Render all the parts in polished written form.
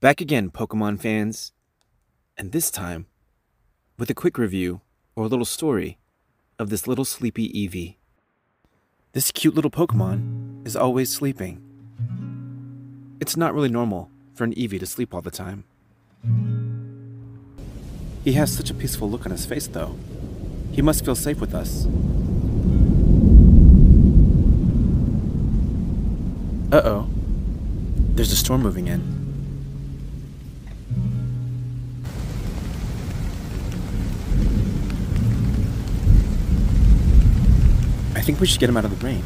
Back again, Pokemon fans, and this time with a quick review or a little story of this little sleepy Eevee. This cute little Pokemon is always sleeping. It's not really normal for an Eevee to sleep all the time. He has such a peaceful look on his face, though. He must feel safe with us. Uh-oh. There's a storm moving in. I think we should get him out of the rain.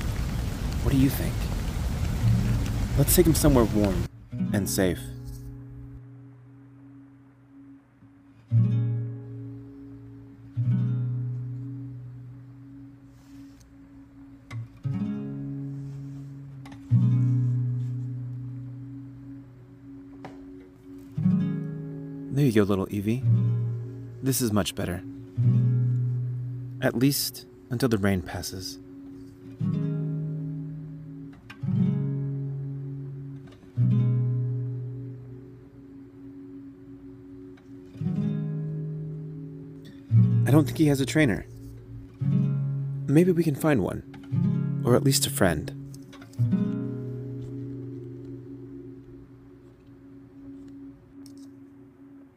What do you think? Let's take him somewhere warm and safe. There you go, little Eevee. This is much better. At least until the rain passes. I don't think he has a trainer. Maybe we can find one, or at least a friend.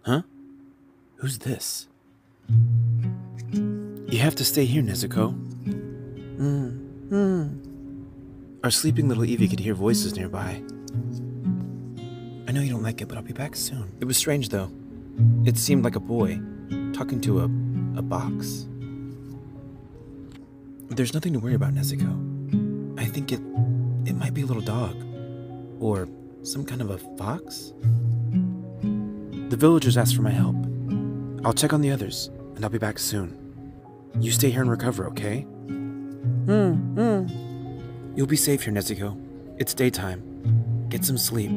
Huh? Who's this? You have to stay here, Nezuko. Our sleeping little Eevee could hear voices nearby. I know you don't like it, but I'll be back soon. It was strange, though. It seemed like a boy talking to a box. There's nothing to worry about, Nezuko. I think it might be a little dog. Or some kind of a fox? The villagers asked for my help. I'll check on the others, and I'll be back soon. You stay here and recover, okay? You'll be safe here, Nezuko. It's daytime. Get some sleep.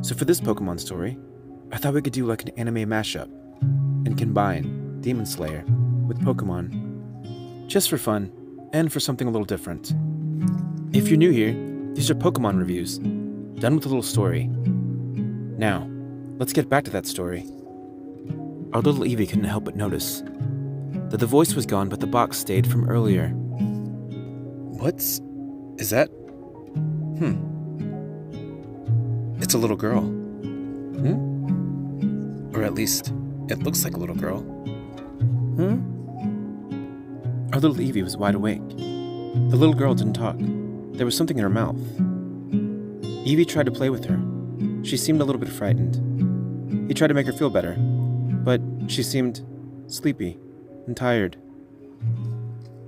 So for this Pokemon story, I thought we could do like an anime mashup and combine Demon Slayer with Pokemon. Just for fun, and for something a little different. If you're new here, these are Pokemon reviews, done with a little story. Now, let's get back to that story. Our little Eevee couldn't help but notice that the voice was gone, but the box stayed from earlier. Is that? It's a little girl. Or at least, it looks like a little girl. Our little Eevee was wide awake. The little girl didn't talk. There was something in her mouth. Eevee tried to play with her. She seemed a little bit frightened. He tried to make her feel better, but she seemed sleepy and tired.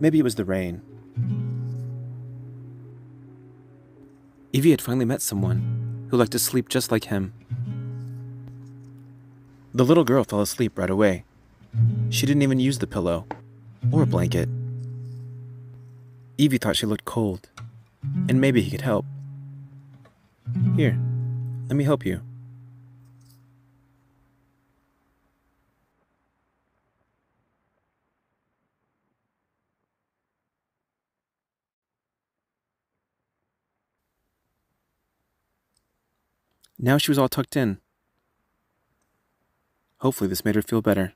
Maybe it was the rain. Eevee had finally met someone who liked to sleep just like him. The little girl fell asleep right away. She didn't even use the pillow or a blanket. Eevee thought she looked cold, and maybe he could help. Here, let me help you. Now she was all tucked in. Hopefully this made her feel better.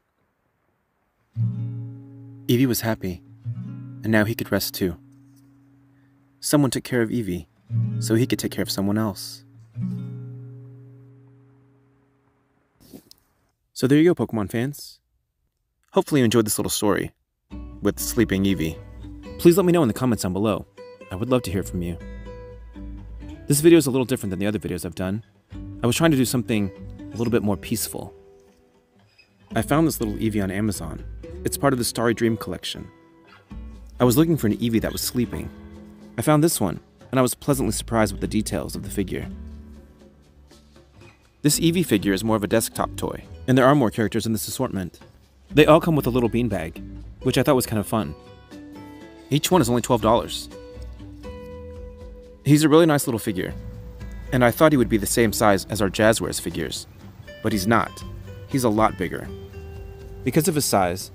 Eevee was happy, and now he could rest too. Someone took care of Eevee, so he could take care of someone else. So there you go, Pokemon fans. Hopefully you enjoyed this little story with Sleeping Eevee. Please let me know in the comments down below. I would love to hear from you. This video is a little different than the other videos I've done. I was trying to do something a little bit more peaceful. I found this little Eevee on Amazon. It's part of the Starry Dream collection. I was looking for an Eevee that was sleeping. I found this one, and I was pleasantly surprised with the details of the figure. This Eevee figure is more of a desktop toy, and there are more characters in this assortment. They all come with a little beanbag, which I thought was kind of fun. Each one is only $12. He's a really nice little figure, and I thought he would be the same size as our Jazzwares figures, but he's not. He's a lot bigger. Because of his size,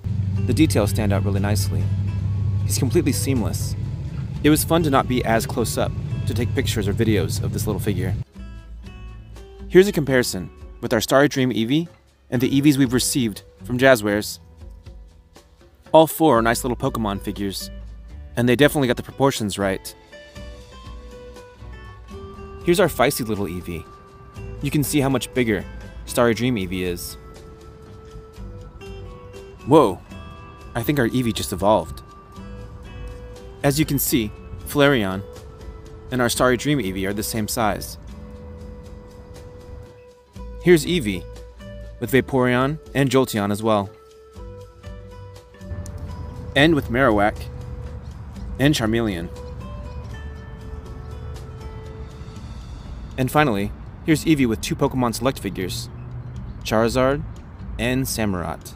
the details stand out really nicely. He's completely seamless. It was fun to not be as close up to take pictures or videos of this little figure. Here's a comparison with our Starry Dream Eevee and the Eevees we've received from Jazzwares. All four are nice little Pokemon figures, and they definitely got the proportions right. Here's our feisty little Eevee. You can see how much bigger Starry Dream Eevee is. Whoa, I think our Eevee just evolved. As you can see, Flareon and our Starry Dream Eevee are the same size. Here's Eevee, with Vaporeon and Jolteon as well. And with Marowak and Charmeleon. And finally, here's Eevee with two Pokemon Select figures, Charizard and Samurott.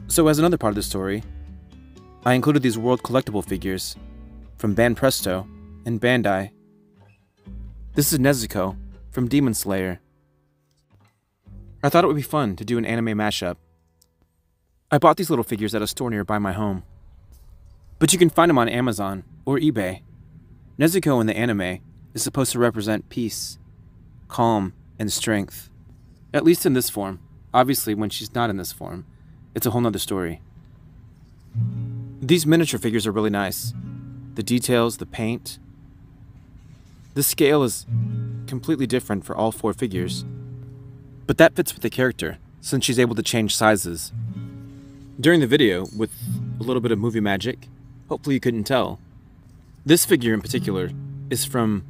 So as another part of the story, I included these World Collectible figures from Banpresto and Bandai. This is Nezuko from Demon Slayer. I thought it would be fun to do an anime mashup. I bought these little figures at a store nearby my home, but you can find them on Amazon or eBay. Nezuko in the anime is supposed to represent peace, calm, and strength. At least in this form. Obviously, when she's not in this form, it's a whole nother story. These miniature figures are really nice. The details, the paint. The scale is completely different for all four figures. But that fits with the character, since she's able to change sizes. During the video, with a little bit of movie magic, hopefully you couldn't tell, this figure in particular is from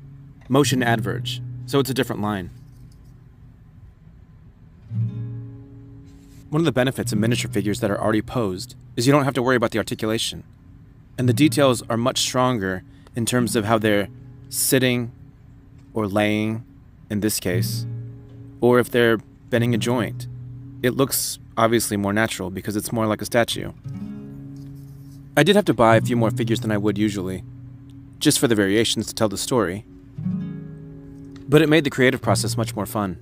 Motion Adverge, so it's a different line. One of the benefits of miniature figures that are already posed is you don't have to worry about the articulation. And the details are much stronger in terms of how they're sitting or laying, in this case, or if they're bending a joint. It looks obviously more natural because it's more like a statue. I did have to buy a few more figures than I would usually, just for the variations to tell the story. But it made the creative process much more fun.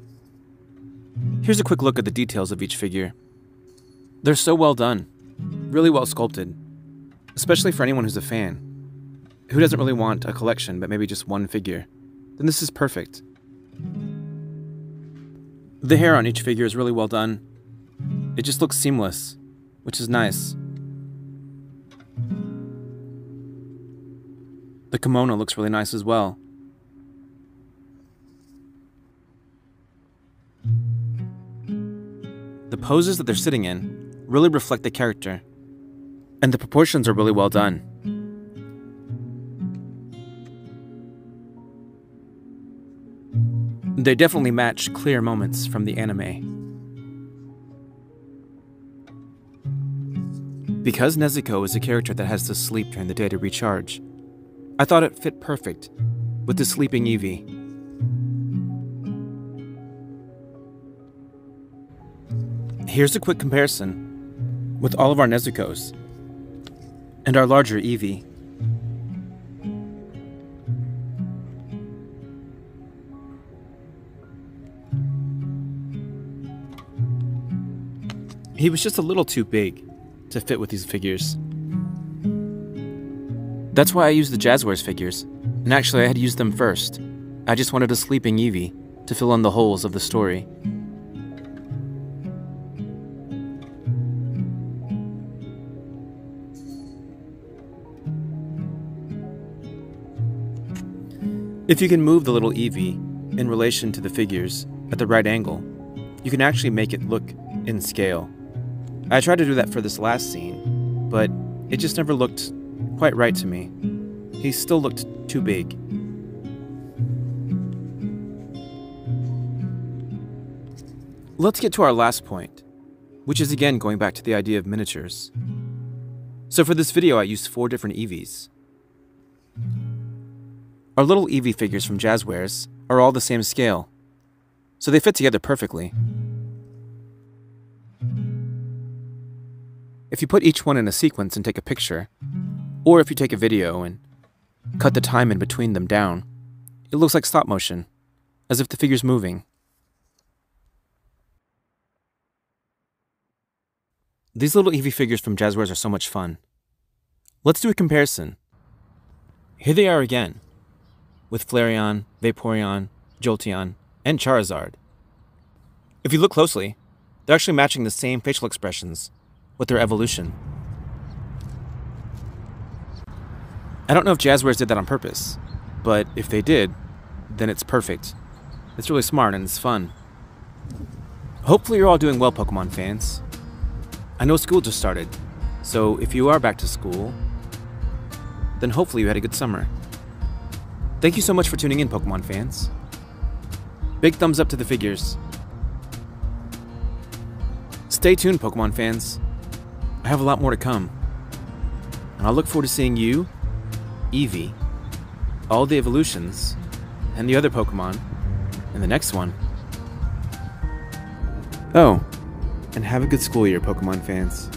Here's a quick look at the details of each figure. They're so well done, really well sculpted, especially for anyone who's a fan. Who doesn't really want a collection but maybe just one figure? Then this is perfect. The hair on each figure is really well done. It just looks seamless, which is nice. The kimono looks really nice as well. The poses that they're sitting in really reflect the character, and the proportions are really well done. They definitely match clear moments from the anime. Because Nezuko is a character that has to sleep during the day to recharge, I thought it fit perfect with the sleeping Eevee. Here's a quick comparison with all of our Nezukos and our larger Eevee. He was just a little too big to fit with these figures. That's why I used the Jazzwares figures, and actually I had used them first. I just wanted a sleeping Eevee to fill in the holes of the story. If you can move the little Eevee in relation to the figures at the right angle, you can actually make it look in scale. I tried to do that for this last scene, but it just never looked quite right to me. He still looked too big. Let's get to our last point, which is again going back to the idea of miniatures. So for this video I used 4 different Eevees. Our little Eevee figures from Jazzwares are all the same scale, so they fit together perfectly. If you put each one in a sequence and take a picture, or if you take a video and cut the time in between them down, it looks like stop motion, as if the figure's moving. These little Eevee figures from Jazzwares are so much fun. Let's do a comparison. Here they are again, with Flareon, Vaporeon, Jolteon, and Charizard. If you look closely, they're actually matching the same facial expressions with their evolution. I don't know if Jazzwares did that on purpose, but if they did, then it's perfect. It's really smart and it's fun. Hopefully you're all doing well, Pokemon fans. I know school just started, so if you are back to school, then hopefully you had a good summer. Thank you so much for tuning in, Pokemon fans. Big thumbs up to the figures. Stay tuned, Pokemon fans. I have a lot more to come. And I'll look forward to seeing you, Eevee, all the evolutions, and the other Pokemon in the next one. Oh, and have a good school year, Pokemon fans.